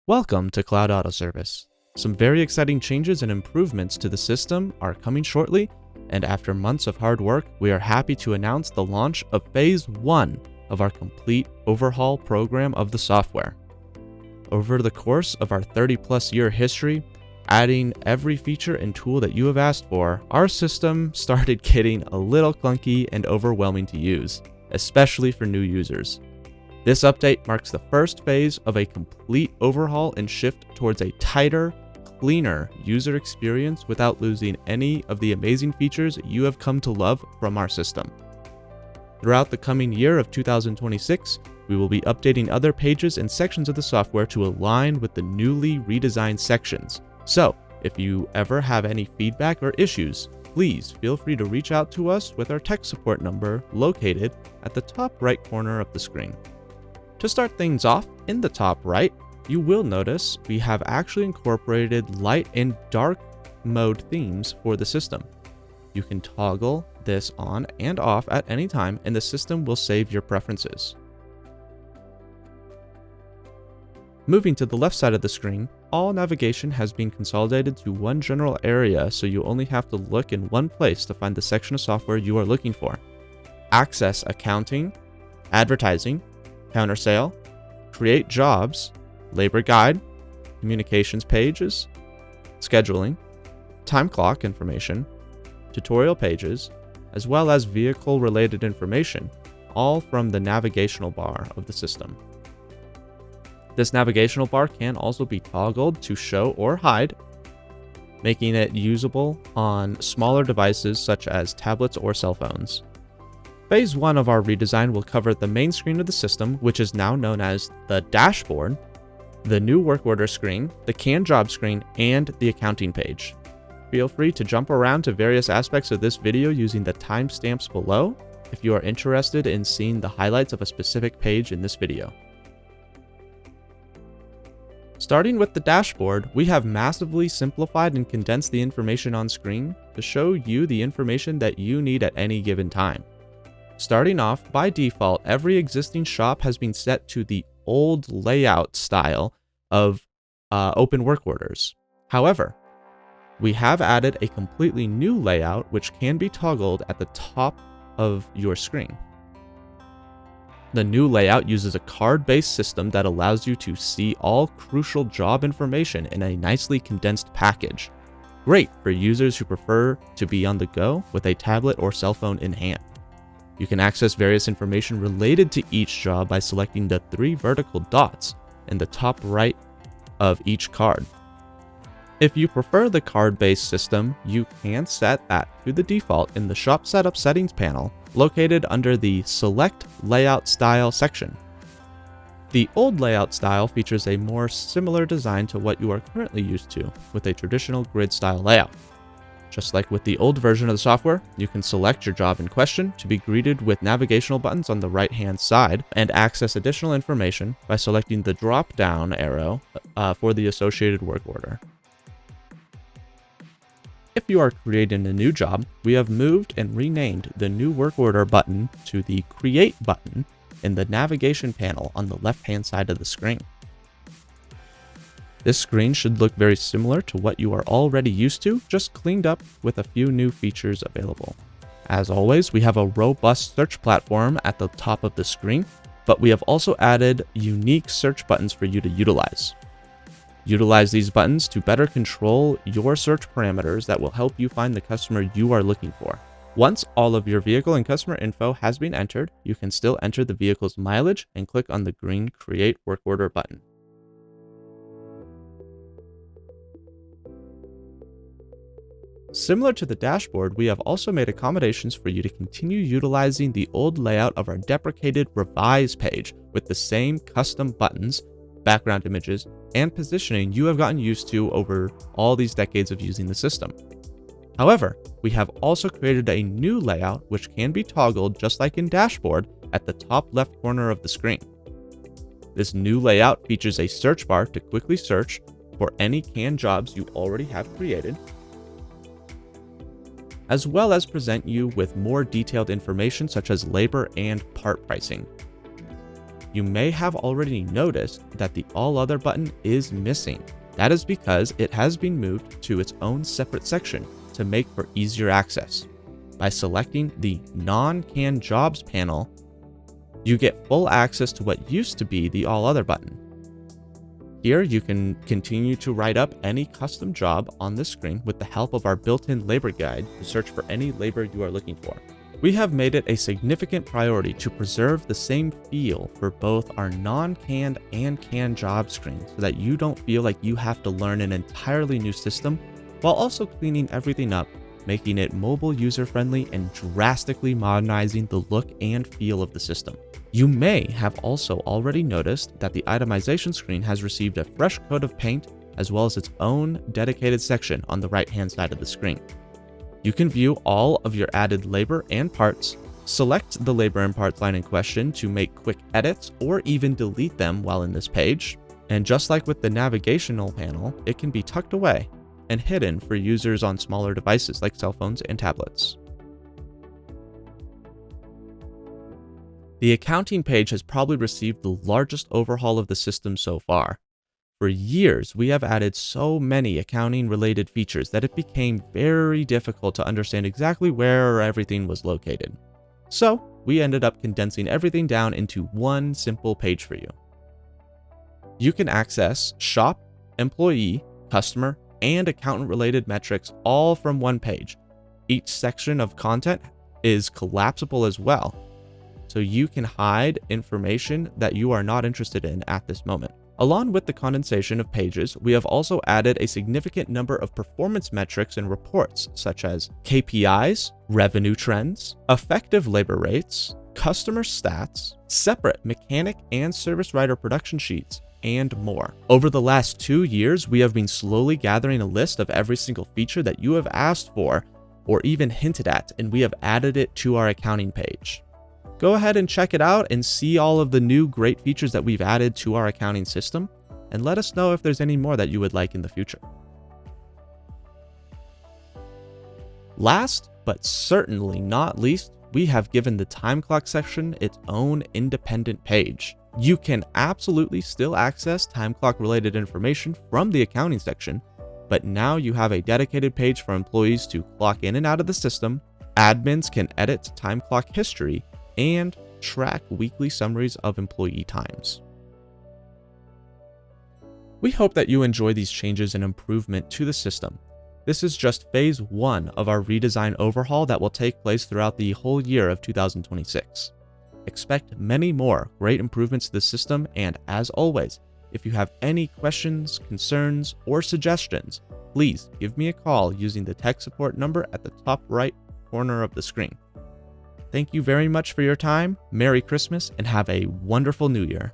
Welcome to Cloud Auto Service. Some very exciting changes and improvements to the system are coming shortly, and after months of hard work, we are happy to announce the launch of Phase 1 of our complete overhaul program of the software. Over the course of our 30-plus year history, adding every feature and tool that you have asked for, our system started getting a little clunky and overwhelming to use, especially for new users. This update marks the first phase of a complete overhaul and shift towards a tighter, cleaner user experience without losing any of the amazing features you have come to love from our system. Throughout the coming year of 2026, we will be updating other pages and sections of the software to align with the newly redesigned sections. So, if you ever have any feedback or issues, please feel free to reach out to us with our tech support number located at the top right corner of the screen. To start things off, in the top right, you will notice we have actually incorporated light and dark mode themes for the system. You can toggle this on and off at any time, and the system will save your preferences. Moving to the left side of the screen, all navigation has been consolidated to one general area, so you only have to look in one place to find the section of software you are looking for. Access accounting, advertising, counter sale, create jobs, labor guide, communications pages, scheduling, time clock information, tutorial pages, as well as vehicle related information, all from the navigational bar of the system. This navigational bar can also be toggled to show or hide, making it usable on smaller devices such as tablets or cell phones. Phase 1 of our redesign will cover the main screen of the system, which is now known as the dashboard, the new work order screen, the canned job screen, and the accounting page. Feel free to jump around to various aspects of this video using the timestamps below if you are interested in seeing the highlights of a specific page in this video. Starting with the dashboard, we have massively simplified and condensed the information on screen to show you the information that you need at any given time. Starting off, by default, every existing shop has been set to the old layout style of open work orders. However, we have added a completely new layout which can be toggled at the top of your screen. The new layout uses a card-based system that allows you to see all crucial job information in a nicely condensed package. Great for users who prefer to be on the go with a tablet or cell phone in hand. You can access various information related to each job by selecting the 3 vertical dots in the top right of each card. If you prefer the card-based system, you can set that to the default in the Shop Setup Settings panel located under the Select Layout Style section. The old layout style features a more similar design to what you are currently used to with a traditional grid-style layout. Just like with the old version of the software, you can select your job in question to be greeted with navigational buttons on the right-hand side and access additional information by selecting the drop-down arrow for the associated work order. If you are creating a new job, we have moved and renamed the new work order button to the Create button in the navigation panel on the left-hand side of the screen. This screen should look very similar to what you are already used to, just cleaned up with a few new features available. As always, we have a robust search platform at the top of the screen, but we have also added unique search buttons for you to utilize. Utilize these buttons to better control your search parameters that will help you find the customer you are looking for. Once all of your vehicle and customer info has been entered, you can still enter the vehicle's mileage and click on the green Create Work Order button. Similar to the dashboard, we have also made accommodations for you to continue utilizing the old layout of our deprecated Revise page with the same custom buttons, background images, and positioning you have gotten used to over all these decades of using the system. However, we have also created a new layout which can be toggled just like in dashboard at the top left corner of the screen. This new layout features a search bar to quickly search for any canned jobs you already have created, as well as present you with more detailed information such as labor and part pricing. You may have already noticed that the All Other button is missing. That is because it has been moved to its own separate section to make for easier access. By selecting the Non-Canned Jobs panel, you get full access to what used to be the All Other button. Here you can continue to write up any custom job on the screen with the help of our built-in labor guide to search for any labor you are looking for. We have made it a significant priority to preserve the same feel for both our non-canned and canned job screens so that you don't feel like you have to learn an entirely new system, while also cleaning everything up, making it mobile user-friendly and drastically modernizing the look and feel of the system. You may have also already noticed that the itemization screen has received a fresh coat of paint as well as its own dedicated section on the right-hand side of the screen. You can view all of your added labor and parts, select the labor and parts line in question to make quick edits or even delete them while in this page, and just like with the navigational panel, it can be tucked away and hidden for users on smaller devices like cell phones and tablets. The accounting page has probably received the largest overhaul of the system so far. For years, we have added so many accounting-related features that it became very difficult to understand exactly where everything was located. So, we ended up condensing everything down into one simple page for you. You can access shop, employee, customer, and accountant-related metrics all from one page. Each section of content is collapsible as well, so you can hide information that you are not interested in at this moment. Along with the condensation of pages, we have also added a significant number of performance metrics and reports, such as KPIs, revenue trends, effective labor rates, customer stats, separate mechanic and service writer production sheets, and more. Over the last 2 years, we have been slowly gathering a list of every single feature that you have asked for or even hinted at, and we have added it to our accounting page. Go ahead and check it out and see all of the new great features that we've added to our accounting system, and let us know if there's any more that you would like in the future. Last, but certainly not least, we have given the time clock section its own independent page. You can absolutely still access time clock related information from the accounting section, but now you have a dedicated page for employees to clock in and out of the system. Admins can edit time clock history and track weekly summaries of employee times. We hope that you enjoy these changes and improvement to the system. This is just phase 1 of our redesign overhaul that will take place throughout the whole year of 2026. Expect many more great improvements to the system, and as always, if you have any questions, concerns, or suggestions, please give me a call using the tech support number at the top right corner of the screen. Thank you very much for your time, Merry Christmas, and have a wonderful New Year.